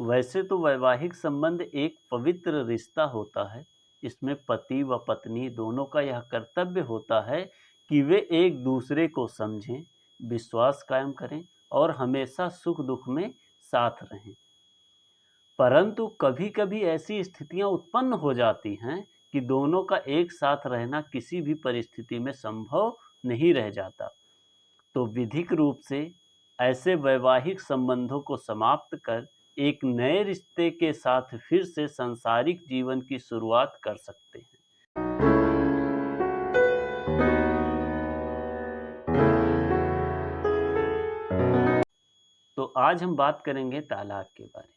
वैसे तो वैवाहिक संबंध एक पवित्र रिश्ता होता है। इसमें पति व पत्नी दोनों का यह कर्तव्य होता है कि वे एक दूसरे को समझें, विश्वास कायम करें और हमेशा सुख दुख में साथ रहें। परंतु कभी-कभी ऐसी स्थितियां उत्पन्न हो जाती हैं कि दोनों का एक साथ रहना किसी भी परिस्थिति में संभव नहीं रह जाता। तो विधिक रूप से ऐसे वैवाहिक संबंधों को समाप्त कर एक नए रिश्ते के साथ फिर से सांसारिक जीवन की शुरुआत कर सकते हैं। तो आज हम बात करेंगे तालाक के बारे में।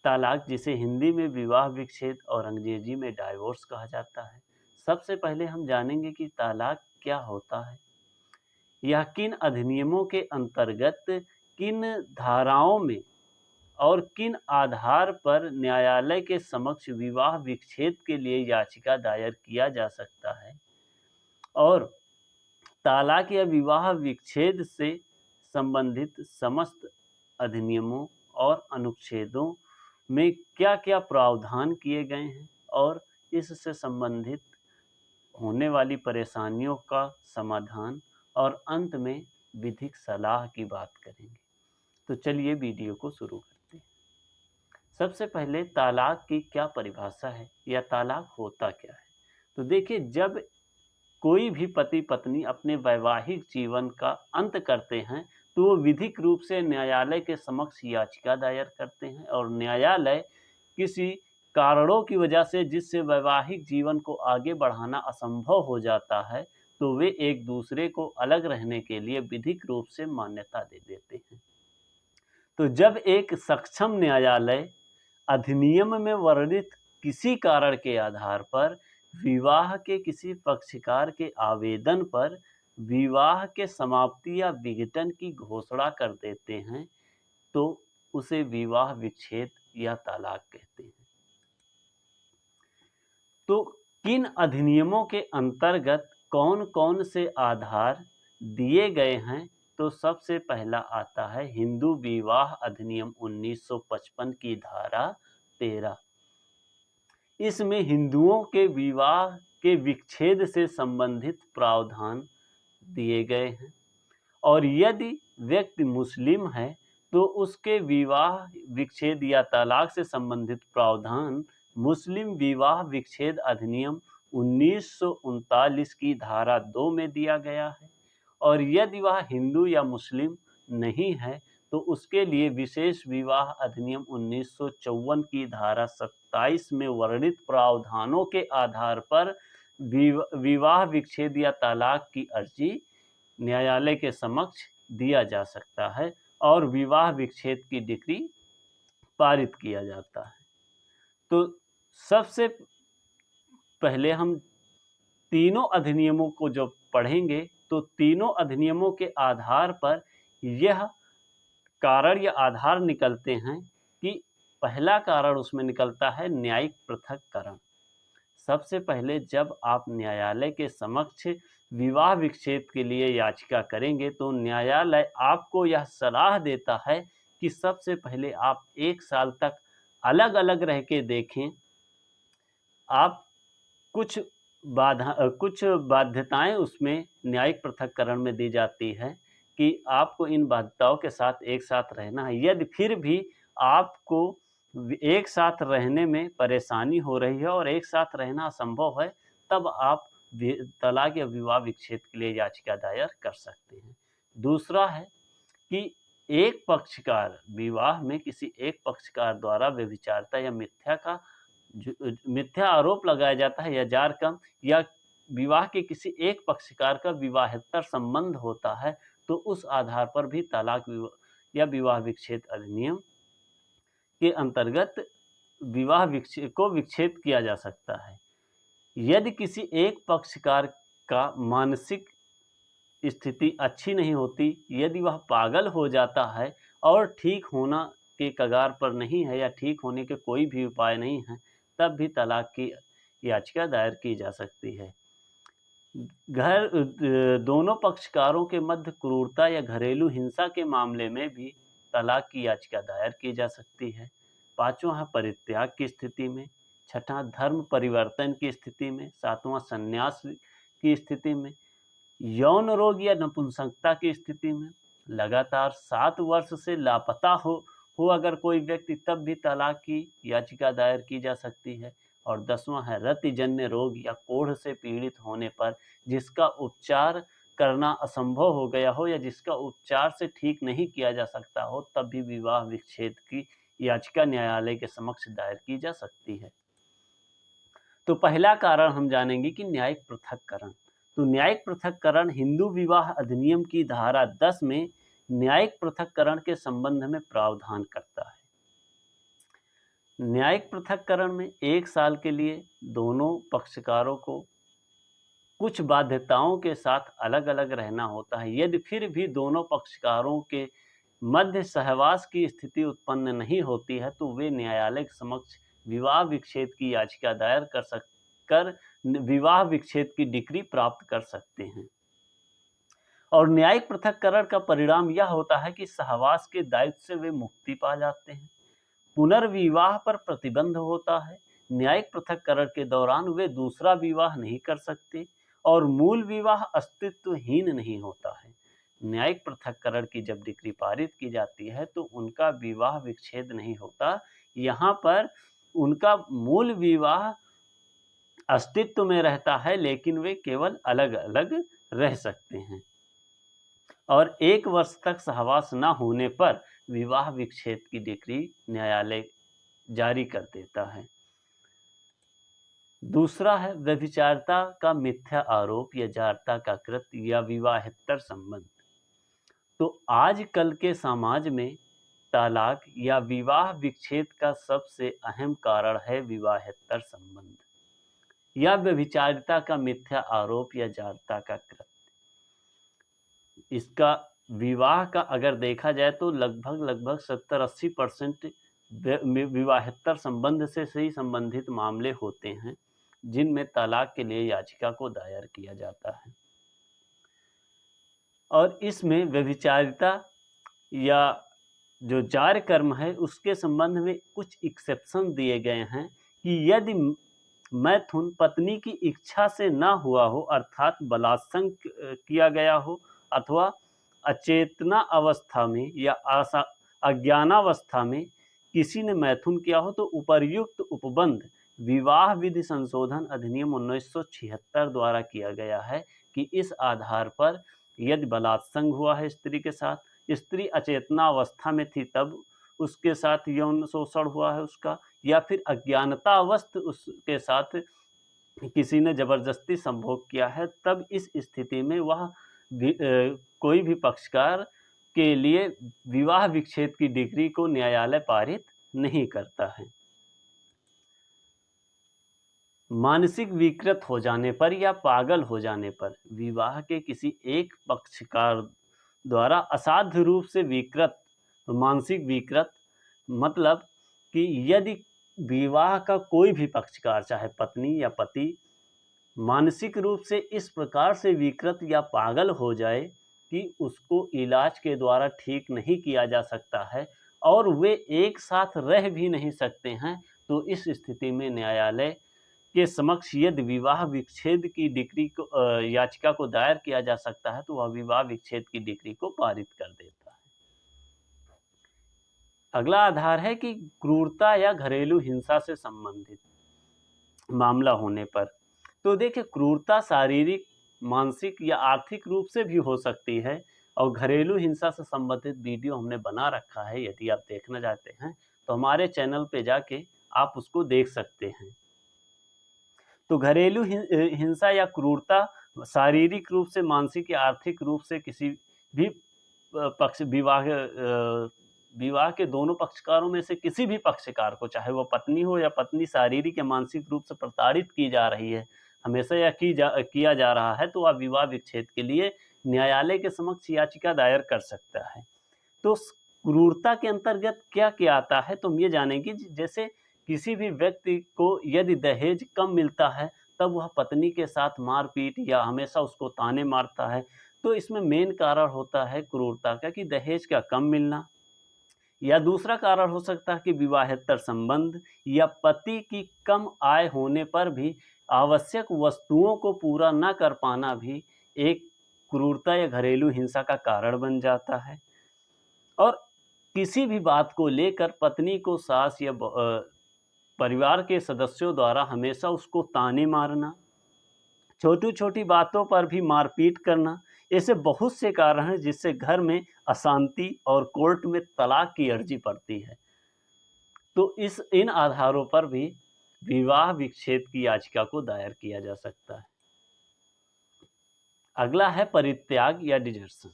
तालाक, जिसे हिंदी में विवाह विच्छेद और अंग्रेजी में डाइवोर्स कहा जाता है। सबसे पहले हम जानेंगे कि तालाक क्या होता है। यह किन अधिनियमों के अंतर्गत, किन धाराओं में और किन आधार पर न्यायालय के समक्ष विवाह विच्छेद के लिए याचिका दायर किया जा सकता है, और तालाक या विवाह विच्छेद से संबंधित समस्त अधिनियमों और अनुच्छेदों में क्या-क्या प्रावधान किए गए हैं और इससे संबंधित होने वाली परेशानियों का समाधान, और अंत में विधिक सलाह की बात करेंगे। तो चलिए वीडियो को शुरू करते हैं। सबसे पहले तालाक की क्या परिभाषा है या तालाक होता क्या है। तो देखिए, जब कोई भी पति पत्नी अपने वैवाहिक जीवन का अंत करते हैं तो वो विधिक रूप से न्यायालय के समक्ष याचिका दायर करते हैं, और न्यायालय किसी कारणों की वजह से जिससे वैवाहिक जीवन को आगे बढ़ाना असंभव हो जाता है, तो वे एक दूसरे को अलग रहने के लिए विधिक रूप से मान्यता दे देते हैं। तो जब एक सक्षम न्यायालय अधिनियम में वर्णित किसी कारण के आधार पर विवाह के किसी पक्षकार के आवेदन पर विवाह के समाप्ति या विघटन की घोषणा कर देते हैं, तो उसे विवाह विच्छेद या तालाक कहते हैं। तो किन अधिनियमों के अंतर्गत कौन-कौन से आधार दिए गए हैं, तो सबसे पहला आता है हिंदू विवाह अधिनियम 1955 की धारा 13। इसमें हिंदुओं के विवाह के विच्छेद से संबंधित प्रावधान दिए गए हैं, और यदि व्यक्ति मुस्लिम है तो उसके विवाह विच्छेद या तलाक से संबंधित प्रावधान मुस्लिम विवाह विच्छेद अधिनियम 1939 की धारा 2 में दिया गया है। और यदि वह हिंदू या मुस्लिम नहीं है तो उसके लिए विशेष विवाह अधिनियम 1954 की धारा 27 में वर्णित प्रावधानों के आधार पर विवाह विच्छेद या तलाक की अर्जी न्यायालय के समक्ष दिया जा सकता है और विवाह विच्छेद की डिक्री पारित किया जाता है। तो सबसे पहले हम तीनों अधिनियमों को जो पढ़ेंगे, तो तीनों अधिनियमों के आधार पर यह कारण या आधार निकलते हैं कि पहला कारण उसमें निकलता है न्यायिक पृथक्करण। सबसे पहले जब आप न्यायालय के समक्ष विवाह विच्छेद के लिए याचिका करेंगे तो न्यायालय आपको यह सलाह देता है कि सबसे पहले आप 1 साल तक अलग अलग रह के देखें। आप कुछ बाध्यताएं उसमें न्यायिक पृथक्करण में दी जाती है कि आपको इन बाध्यताओं के साथ एक साथ रहना है। यदि फिर भी आपको एक साथ रहने में परेशानी हो रही है और एक साथ रहना असंभव है, तब आप तलाक या विवाह विच्छेद के लिए याचिका दायर कर सकते हैं। दूसरा है कि एक पक्षकार विवाह में किसी एक पक्षकार द्वारा व्यभिचारिता या मिथ्या आरोप लगाया जाता है या जारकम, या विवाह के किसी एक पक्षकार का विवाहेतर संबंध होता है, तो उस आधार पर भी तलाक या विवाह विच्छेद अधिनियम के अंतर्गत विवाह को विच्छेद किया जा सकता है। यदि किसी एक पक्षकार का मानसिक स्थिति अच्छी नहीं होती, यदि वह पागल हो जाता है और ठीक होना के कगार पर नहीं है या ठीक होने के कोई भी उपाय नहीं है, तब भी तलाक की याचिका दायर की जा सकती है। दोनों पक्षकारों के मध्य क्रूरता या घरेलू हिंसा के मामले में भी तलाक की याचिका दायर की जा सकती है। पांचवा है परित्याग की स्थिति में, छठा धर्म परिवर्तन की स्थिति में, सातवां संन्यास की स्थिति में, यौन रोग या नपुंसकता की स्थिति में, लगातार 7 वर्ष से लापता हो अगर कोई व्यक्ति, तब भी तलाक की याचिका दायर की जा सकती है। और 10वां है रतिजन्य रोग या कोढ़ से पीड़ित होने पर जिसका उपचार करना असंभव हो गया हो या जिसका उपचार से ठीक नहीं किया जा सकता हो, तब भी विवाह विच्छेद की याचिका न्यायालय के समक्ष दायर की जा सकती है। तो पहला कारण हम जानेंगे कि न्यायिक पृथक्करण। तो न्यायिक पृथक्करण हिंदू विवाह अधिनियम की धारा 10 में न्यायिक पृथक्करण के संबंध में प्रावधान करता है। न्यायिक पृथक्करण में 1 साल के लिए दोनों पक्षकारों को कुछ बाध्यताओं के साथ अलग अलग रहना होता है। यदि फिर भी दोनों पक्षकारों के मध्य सहवास की स्थिति उत्पन्न नहीं होती है, तो वे न्यायालय के समक्ष विवाह विच्छेद की याचिका दायर कर विवाह विच्छेद की डिक्री प्राप्त कर सकते हैं। और न्यायिक पृथक्करण का परिणाम यह होता है कि सहवास के दायित्व से वे मुक्ति पा जाते हैं, पुनर्विवाह पर प्रतिबंध होता है, न्यायिक पृथक्करण के दौरान वे दूसरा विवाह नहीं कर सकते और मूल विवाह अस्तित्वहीन नहीं होता है। न्यायिक पृथक्करण की जब डिक्री पारित की जाती है तो उनका विवाह विच्छेद नहीं होता, यहाँ पर उनका मूल विवाह अस्तित्व में रहता है, लेकिन वे केवल अलग अलग रह सकते हैं। और 1 वर्ष तक सहवास न होने पर विवाह विच्छेद की डिक्री न्यायालय जारी कर देता है। दूसरा है व्यभिचारिता का मिथ्या आरोप या जारता का कृत्य या विवाहेतर संबंध। तो आजकल के समाज में तलाक या विवाह विच्छेद का सबसे अहम कारण है विवाहेतर संबंध या व्यभिचारिता का मिथ्या आरोप या जारता का कृत्य। इसका विवाह का अगर देखा जाए तो लगभग 70-80% विवाहेतर संबंध से ही संबंधित मामले होते हैं जिनमें तलाक के लिए याचिका को दायर किया जाता है। और इसमें व्यभिचारिता या जो जार कर्म है उसके संबंध में कुछ एक्सेप्शन दिए गए हैं कि यदि मैथुन पत्नी की इच्छा से ना हुआ हो, अर्थात बलात्संग किया गया हो अथवा अचेतना अवस्था में या अज्ञानावस्था में किसी ने मैथुन किया हो, तो उपर्युक्त उपबंध विवाह विधि संशोधन अधिनियम 1976 द्वारा किया गया है कि इस आधार पर यदि बलात्संग हुआ है स्त्री के साथ, स्त्री अचेतना अवस्था में थी तब उसके साथ यौन शोषण हुआ है उसका, या फिर अज्ञानता अवस्था उसके साथ किसी ने जबरदस्ती संभोग किया है, तब इस स्थिति में वह कोई भी पक्षकार के लिए विवाह विच्छेद की डिग्री को न्यायालय पारित नहीं करता है। मानसिक विकृत हो जाने पर या पागल हो जाने पर विवाह के किसी एक पक्षकार द्वारा असाध्य रूप से विकृत, मानसिक विकृत मतलब कि यदि विवाह का कोई भी पक्षकार चाहे पत्नी या पति मानसिक रूप से इस प्रकार से विकृत या पागल हो जाए कि उसको इलाज के द्वारा ठीक नहीं किया जा सकता है और वे एक साथ रह भी नहीं सकते हैं, तो इस स्थिति में न्यायालय के समक्ष यदि विवाह विच्छेद की डिक्री को याचिका को दायर किया जा सकता है, तो वह विवाह विच्छेद की डिक्री को पारित कर देता है। अगला आधार है कि क्रूरता या घरेलू हिंसा से संबंधित मामला होने पर। तो देखिए, क्रूरता शारीरिक, मानसिक या आर्थिक रूप से भी हो सकती है और घरेलू हिंसा से संबंधित वीडियो हमने बना रखा है, यदि आप देखना चाहते हैं तो हमारे चैनल पे जाके आप उसको देख सकते हैं। तो घरेलू हिंसा या क्रूरता शारीरिक रूप से, मानसिक या आर्थिक रूप से किसी भी पक्ष विवाह के दोनों पक्षकारों में से किसी भी पक्षकार को, चाहे वो पत्नी हो या पत्नी शारीरिक या मानसिक रूप से प्रताड़ित की जा रही है, हमेशा या किया जा रहा है, तो वह विवाह विच्छेद के लिए न्यायालय के समक्ष याचिका दायर कर सकता है। तो क्रूरता के अंतर्गत क्या क्या आता है, तो हम ये जानेंगे जैसे किसी भी व्यक्ति को यदि दहेज कम मिलता है तब वह पत्नी के साथ मारपीट या हमेशा उसको ताने मारता है, तो इसमें मेन कारण होता है क्रूरता का कि दहेज का कम मिलना या दूसरा कारण हो सकता है कि विवाहेतर संबंध या पति की कम आय होने पर भी आवश्यक वस्तुओं को पूरा न कर पाना भी एक क्रूरता या घरेलू हिंसा का कारण बन जाता है। और किसी भी बात को लेकर पत्नी को सास या परिवार के सदस्यों द्वारा हमेशा उसको ताने मारना, छोटी-छोटी बातों पर भी मारपीट करना, ऐसे बहुत से कारण हैं जिससे घर में अशांति और कोर्ट में तलाक की अर्जी पड़ती है। तो इन आधारों पर भी विवाह विच्छेद की याचिका को दायर किया जा सकता है। अगला है परित्याग या डिजर्शन।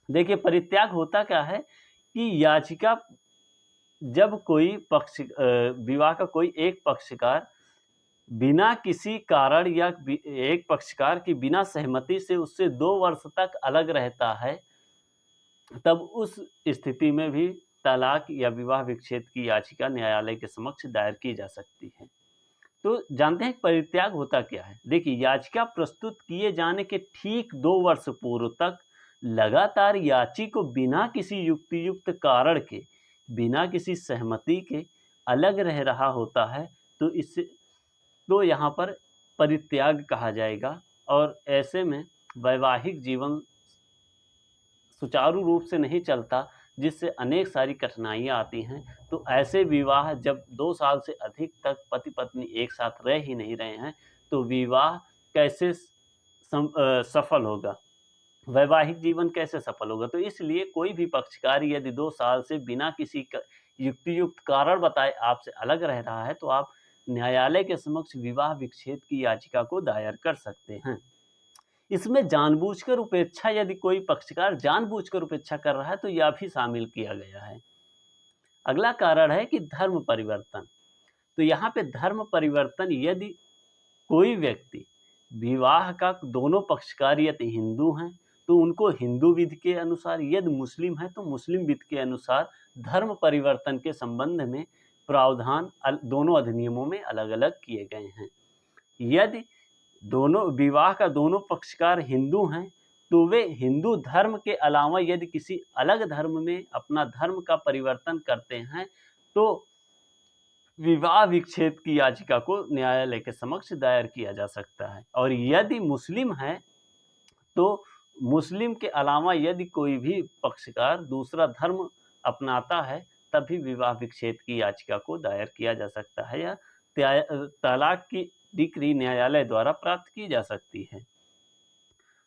देखिए, परित्याग होता क्या है कि याचिका जब कोई पक्ष विवाह का कोई एक पक्षकार बिना किसी कारण या एक पक्षकार की बिना सहमति से उससे 2 वर्ष तक अलग रहता है, तब उस स्थिति में भी तलाक या विवाह विच्छेद की याचिका न्यायालय के समक्ष दायर की जा सकती है। तो जानते हैं परित्याग होता क्या है? देखिए, याचिका प्रस्तुत किए जाने के ठीक 2 वर्ष पूर्व तक लगातार याची को बिना किसी युक्तियुक्त कारण के, बिना किसी सहमति के अलग रह रहा होता है, तो यहाँ पर परित्याग कहा जाएगा। और ऐसे में वैवाहिक जीवन सुचारू रूप से नहीं चलता, जिससे अनेक सारी कठिनाइयाँ आती हैं। तो ऐसे विवाह जब 2 साल से अधिक तक पति पत्नी एक साथ रह ही नहीं रहे हैं, तो विवाह कैसे सफल होगा, वैवाहिक जीवन कैसे सफल होगा? तो इसलिए कोई भी पक्षकार यदि 2 साल से बिना किसी युक्तियुक्त कारण बताए आपसे अलग रह रहा है, तो आप न्यायालय के समक्ष विवाह विच्छेद की याचिका को दायर कर सकते हैं। इसमें जानबूझकर उपेक्षा, यदि कोई पक्षकार जानबूझकर उपेक्षा कर रहा है, तो यह भी शामिल किया गया है। अगला कारण है कि धर्म परिवर्तन। तो यहाँ पे धर्म परिवर्तन, यदि कोई व्यक्ति विवाह का दोनों पक्षकार यदि हिंदू हैं, तो उनको हिंदू विधि के अनुसार, यदि मुस्लिम है तो मुस्लिम विधि के अनुसार धर्म परिवर्तन के संबंध में प्रावधान दोनों अधिनियमों में अलग-अलग किए गए हैं। यदि दोनों विवाह का दोनों पक्षकार हिंदू हैं, तो वे हिंदू धर्म के अलावा यदि किसी अलग धर्म में अपना धर्म का परिवर्तन करते हैं, तो विवाह विच्छेद की याचिका को न्यायालय के समक्ष दायर किया जा सकता है। और यदि मुस्लिम है, तो मुस्लिम के अलावा यदि कोई भी पक्षकार दूसरा धर्म अपनाता है, तभी विवाह विच्छेद की याचिका को दायर किया जा सकता है या तलाक की डिक्री न्यायालय द्वारा प्राप्त की जा सकती है।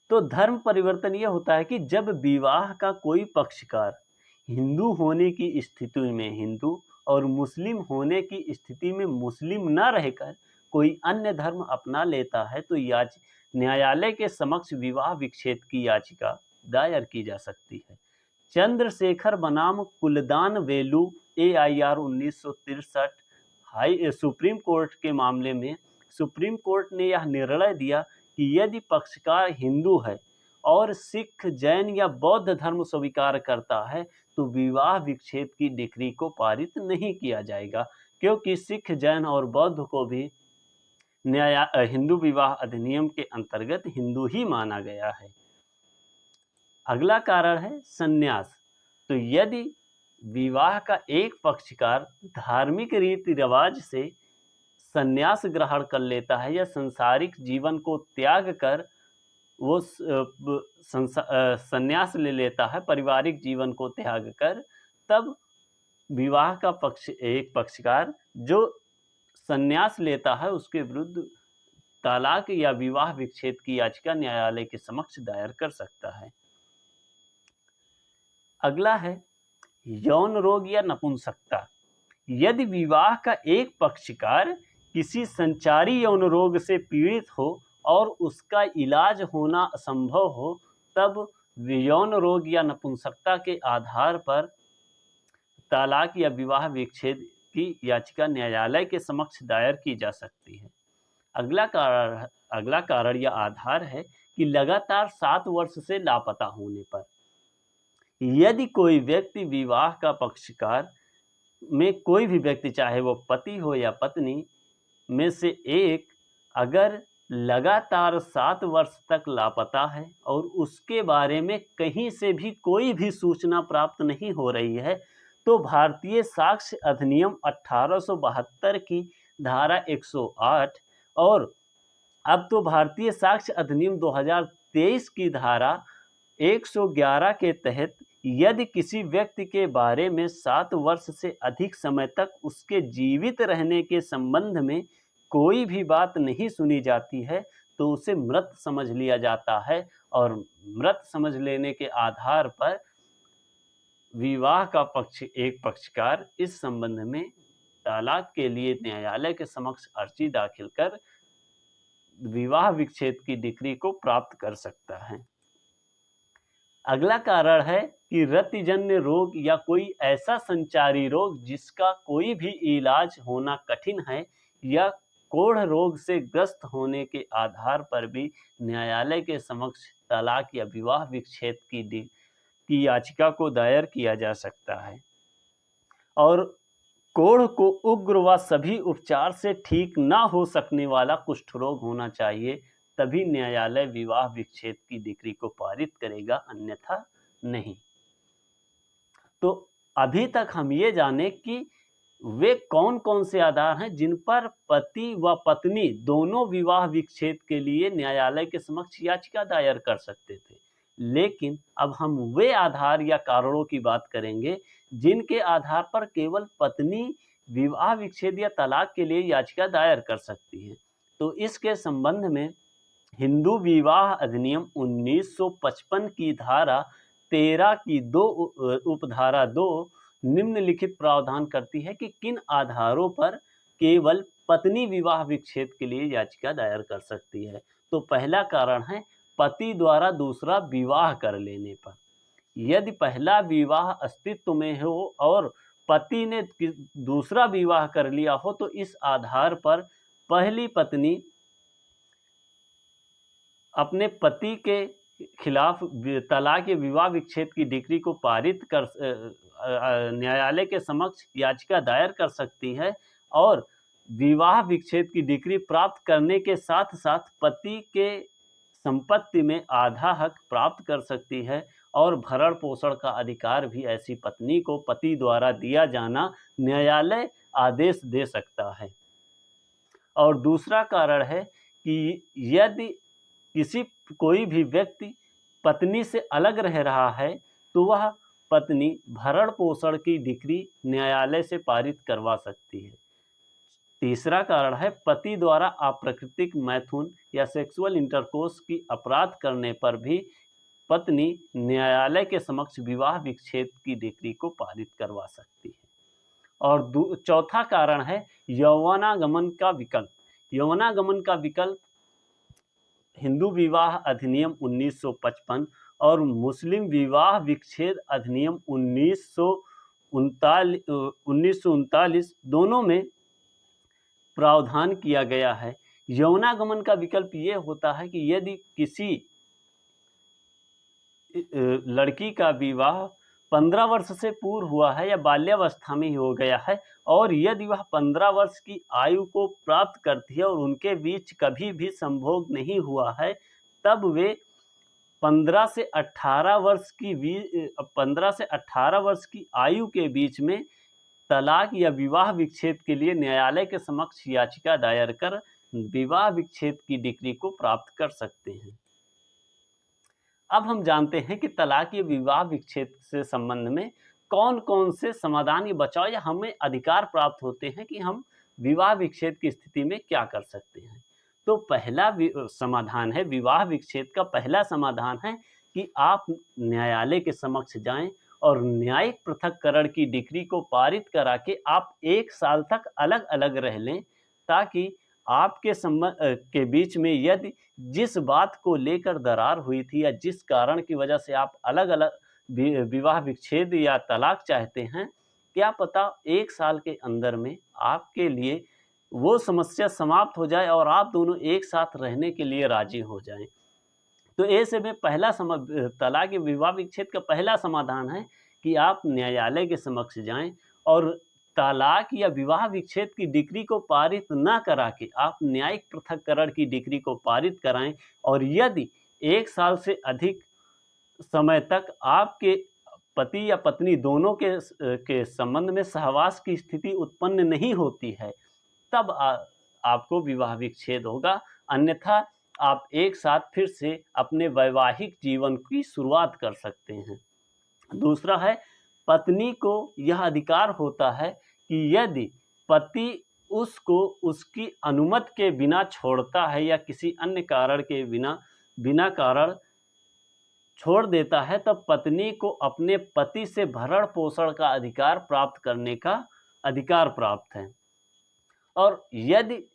तो धर्म परिवर्तन यह होता है कि जब विवाह का कोई पक्षकार हिंदू होने की स्थिति में हिंदू और मुस्लिम होने की स्थिति में मुस्लिम न रहकर कोई अन्य धर्म अपना लेता है, तो न्यायालय के समक्ष विवाह विच्छेद की याचिका दायर की जा सकती है। चंद्रशेखर बनाम कुलदान वेलू AIR 1963 सुप्रीम कोर्ट के मामले में सुप्रीम कोर्ट ने यह निर्णय दिया कि यदि पक्षकार हिंदू है और सिख, जैन या बौद्ध धर्म स्वीकार करता है, तो विवाह विच्छेद की डिक्री को पारित नहीं किया जाएगा, क्योंकि सिख, जैन और बौद्ध को भी हिंदू विवाह अधिनियम के अंतर्गत हिंदू ही माना गया है। अगला कारण है संन्यास। तो यदि विवाह का एक पक्षकार धार्मिक रीति रिवाज से संन्यास ग्रहण कर लेता है या सांसारिक जीवन को त्याग कर वो संन्यास ले लेता है, पारिवारिक जीवन को त्याग कर, तब विवाह का एक पक्षकार जो संन्यास लेता है उसके विरुद्ध तलाक या विवाह विच्छेद की याचिका न्यायालय के समक्ष दायर कर सकता है। अगला है यौन रोग या नपुंसकता। यदि विवाह का एक पक्षकार किसी संचारी यौन रोग से पीड़ित हो और उसका इलाज होना असंभव हो, तब यौन रोग या नपुंसकता के आधार पर तलाक या विवाह विच्छेद की याचिका न्यायालय के समक्ष दायर की जा सकती है। अगला कारण या आधार है कि लगातार 7 वर्ष से लापता होने पर। यदि कोई व्यक्ति विवाह का पक्षकार में कोई भी व्यक्ति, चाहे वो पति हो या पत्नी में से एक, अगर लगातार 7 वर्ष तक लापता है और उसके बारे में कहीं से भी कोई भी सूचना प्राप्त नहीं हो रही है, तो भारतीय साक्ष्य अधिनियम 1872 की धारा 108 और अब तो भारतीय साक्ष्य अधिनियम 2023 की धारा 111 के तहत यदि किसी व्यक्ति के बारे में 7 वर्ष से अधिक समय तक उसके जीवित रहने के संबंध में कोई भी बात नहीं सुनी जाती है, तो उसे मृत समझ लिया जाता है और मृत समझ लेने के आधार पर विवाह का एक पक्षकार इस संबंध में तलाक के लिए न्यायालय के समक्ष अर्जी दाखिल कर विवाह विच्छेद की डिक्री को प्राप्त कर सकता है। अगला कारण है कि रतिजन्य रोग या कोई ऐसा संचारी रोग जिसका कोई भी इलाज होना कठिन है या कोढ़ रोग से ग्रस्त होने के आधार पर भी न्यायालय के समक्ष तलाक या विवाह विच्छेद की याचिका को दायर किया जा सकता है। और कोढ़ को उग्र व सभी उपचार से ठीक न हो सकने वाला कुष्ठ रोग होना चाहिए, तभी न्यायालय विवाह विच्छेद की डिक्री को पारित करेगा, अन्यथा नहीं। तो अभी तक हम ये जाने कि वे कौन कौन से आधार हैं जिन पर पति व पत्नी दोनों विवाह विच्छेद के लिए न्यायालय के समक्ष याचिका दायर कर सकते थे, लेकिन अब हम वे आधार या कारणों की बात करेंगे जिनके आधार पर केवल पत्नी विवाह विच्छेद या तलाक के लिए याचिका दायर कर सकती है। तो इसके संबंध में हिंदू विवाह अधिनियम 1955 की धारा 13 की उपधारा 2 निम्नलिखित प्रावधान करती है कि किन आधारों पर केवल पत्नी विवाह विच्छेद के लिए याचिका दायर कर सकती है। तो पहला कारण है पति द्वारा दूसरा विवाह कर लेने पर। यदि पहला विवाह अस्तित्व में हो और पति ने दूसरा विवाह कर लिया हो, तो इस आधार पर पहली पत्नी अपने पति के खिलाफ तलाक या विवाह विच्छेद की डिक्री को पारित कर न्यायालय के समक्ष याचिका दायर कर सकती है और विवाह विच्छेद की डिक्री प्राप्त करने के साथ साथ पति के संपत्ति में आधा हक प्राप्त कर सकती है और भरण पोषण का अधिकार भी ऐसी पत्नी को पति द्वारा दिया जाना न्यायालय आदेश दे सकता है। और दूसरा कारण है कि यदि कोई भी व्यक्ति पत्नी से अलग रह रहा है, तो वह पत्नी भरण पोषण की डिक्री न्यायालय से पारित करवा सकती है। तीसरा कारण है पति द्वारा अप्राकृतिक मैथुन या सेक्सुअल इंटरकोर्स की अपराध करने पर भी पत्नी न्यायालय के समक्ष विवाह विच्छेद की डिक्री को पारित करवा सकती है। और चौथा कारण है यौवनागमन का विकल्प। यौवनागमन का विकल्प हिंदू विवाह अधिनियम 1955 और मुस्लिम विवाह विच्छेद अधिनियम 1939 दोनों में प्रावधान किया गया है। यौनागमन का विकल्प ये होता है कि यदि किसी लड़की का विवाह 15 वर्ष से पूर्व हुआ है या बाल्यावस्था में ही हो गया है और यदि वह 15 वर्ष की आयु को प्राप्त करती है और उनके बीच कभी भी संभोग नहीं हुआ है, तब वे 15 से 18 वर्ष की आयु के बीच में तलाक या विवाह विच्छेद के लिए न्यायालय के समक्ष याचिका दायर कर विवाह विच्छेद की डिक्री को प्राप्त कर सकते हैं। अब हम जानते हैं कि तलाक या विवाह विच्छेद से संबंध में कौन कौन से समाधान या बचाव या हमें अधिकार प्राप्त होते हैं कि हम विवाह विच्छेद की स्थिति में क्या कर सकते हैं। तो पहला समाधान है विवाह विच्छेद का पहला समाधान है कि आप न्यायालय के समक्ष जाएं और न्यायिक पृथक्करण की डिक्री को पारित करा के आप 1 साल तक अलग अलग रह लें, ताकि आपके संबंध के बीच में यदि जिस बात को लेकर दरार हुई थी या जिस कारण की वजह से आप अलग अलग विवाह विच्छेद या तलाक चाहते हैं, क्या पता 1 साल के अंदर में आपके लिए वो समस्या समाप्त हो जाए और आप दोनों एक साथ रहने के लिए राजी हो जाएं। तो ऐसे में पहला तलाक या विवाह विच्छेद का पहला समाधान है कि आप न्यायालय के समक्ष जाएं और तलाक या विवाह विच्छेद की डिक्री को पारित न करा के आप न्यायिक पृथक्करण की डिक्री को पारित कराएं, और यदि 1 साल से अधिक समय तक आपके पति या पत्नी दोनों के संबंध में सहवास की स्थिति उत्पन्न नहीं होती है, तब आपको विवाह विच्छेद होगा। अन्यथा आप एक साथ फिर से अपने वैवाहिक जीवन की शुरुआत कर सकते हैं। दूसरा है, पत्नी को यह अधिकार होता है कि यदि पति उसको उसकी अनुमति के बिना छोड़ता है या किसी अन्य कारण के बिना कारण छोड़ देता है, तब पत्नी को अपने पति से भरण पोषण का अधिकार प्राप्त करने का अधिकार प्राप्त है। और यदि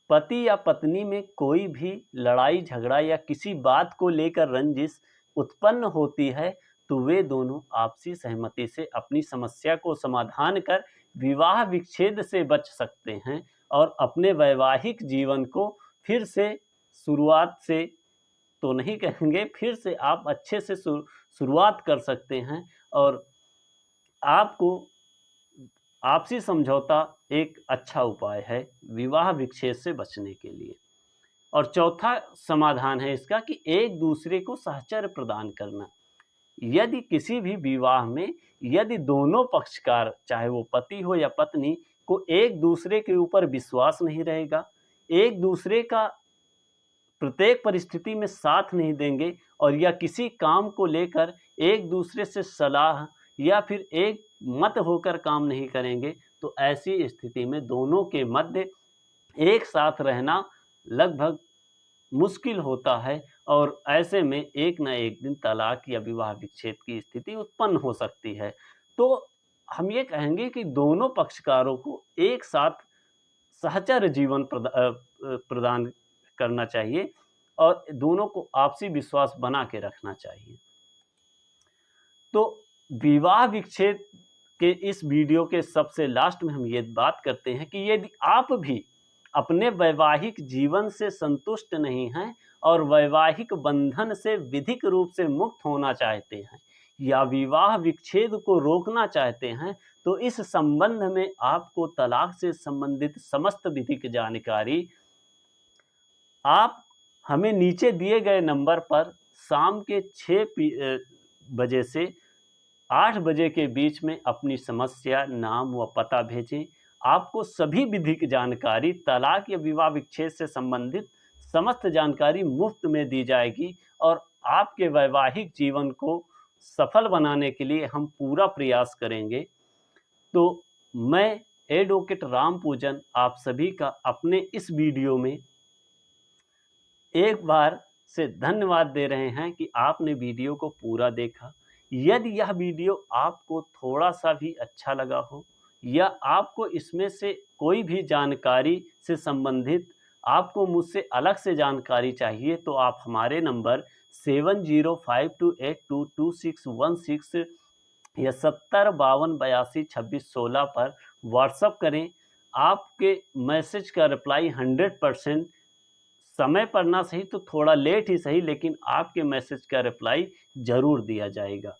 पति या पत्नी में कोई भी लड़ाई झगड़ा या किसी बात को लेकर रंजिश उत्पन्न होती है, तो वे दोनों आपसी सहमति से अपनी समस्या को समाधान कर विवाह विच्छेद से बच सकते हैं और अपने वैवाहिक जीवन को फिर से शुरुआत से तो नहीं कहेंगे, फिर से आप अच्छे से शुरुआत कर सकते हैं। और आपको आपसी समझौता एक अच्छा उपाय है विवाह विच्छेद से बचने के लिए। और चौथा समाधान है इसका कि एक दूसरे को साहचर्य प्रदान करना। यदि किसी भी विवाह में यदि दोनों पक्षकार, चाहे वो पति हो या पत्नी, को एक दूसरे के ऊपर विश्वास नहीं रहेगा, एक दूसरे का प्रत्येक परिस्थिति में साथ नहीं देंगे, और या किसी काम को लेकर एक दूसरे से सलाह या फिर एक मत होकर काम नहीं करेंगे, तो ऐसी स्थिति में दोनों के मध्य एक साथ रहना लगभग मुश्किल होता है, और ऐसे में एक न एक दिन तलाक या विवाह विच्छेद की स्थिति उत्पन्न हो सकती है। तो हम ये कहेंगे कि दोनों पक्षकारों को एक साथ सहचर्य जीवन प्रदान करना चाहिए और दोनों को आपसी विश्वास बना के रखना चाहिए। तो विवाह विच्छेद के इस वीडियो के सबसे लास्ट में हम ये बात करते हैं कि यदि आप भी अपने वैवाहिक जीवन से संतुष्ट नहीं हैं और वैवाहिक बंधन से विधिक रूप से मुक्त होना चाहते हैं या विवाह विच्छेद को रोकना चाहते हैं, तो इस संबंध में आपको तलाक से संबंधित समस्त विधिक जानकारी आप हमें नीचे दिए गए नंबर पर शाम के 6 बजे से 8 बजे के बीच में अपनी समस्या, नाम व पता भेजें। आपको सभी विधिक जानकारी, तलाक या विवाह विच्छेद से संबंधित समस्त जानकारी मुफ्त में दी जाएगी और आपके वैवाहिक जीवन को सफल बनाने के लिए हम पूरा प्रयास करेंगे। तो मैं एडवोकेट राम पूजन आप सभी का अपने इस वीडियो में एक बार से धन्यवाद दे रहे हैं कि आपने वीडियो को पूरा देखा। यदि यह वीडियो आपको थोड़ा सा भी अच्छा लगा हो या आपको इसमें से कोई भी जानकारी से संबंधित आपको मुझसे अलग से जानकारी चाहिए, तो आप हमारे नंबर 7052822616 या 7052822616 पर व्हाट्सएप करें। आपके मैसेज का रिप्लाई 100% समय पर ना सही तो थोड़ा लेट ही सही, लेकिन आपके मैसेज का रिप्लाई जरूर दिया जाएगा।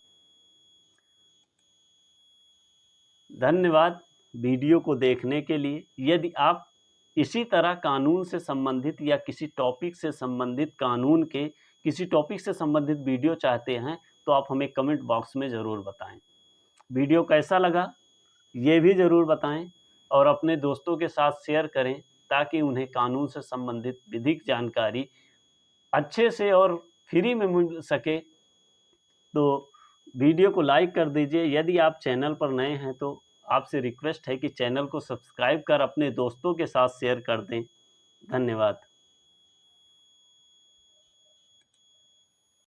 धन्यवाद वीडियो को देखने के लिए। यदि आप इसी तरह कानून से संबंधित या किसी टॉपिक से संबंधित कानून के किसी टॉपिक से संबंधित वीडियो चाहते हैं, तो आप हमें कमेंट बॉक्स में ज़रूर बताएं। वीडियो कैसा लगा ये भी ज़रूर बताएं और अपने दोस्तों के साथ शेयर करें ताकि उन्हें कानून से संबंधित विधिक जानकारी अच्छे से और फ्री में मिल सके। तो वीडियो को लाइक कर दीजिए। यदि आप चैनल पर नए हैं तो आपसे रिक्वेस्ट है कि चैनल को सब्सक्राइब कर अपने दोस्तों के साथ शेयर कर दें। धन्यवाद।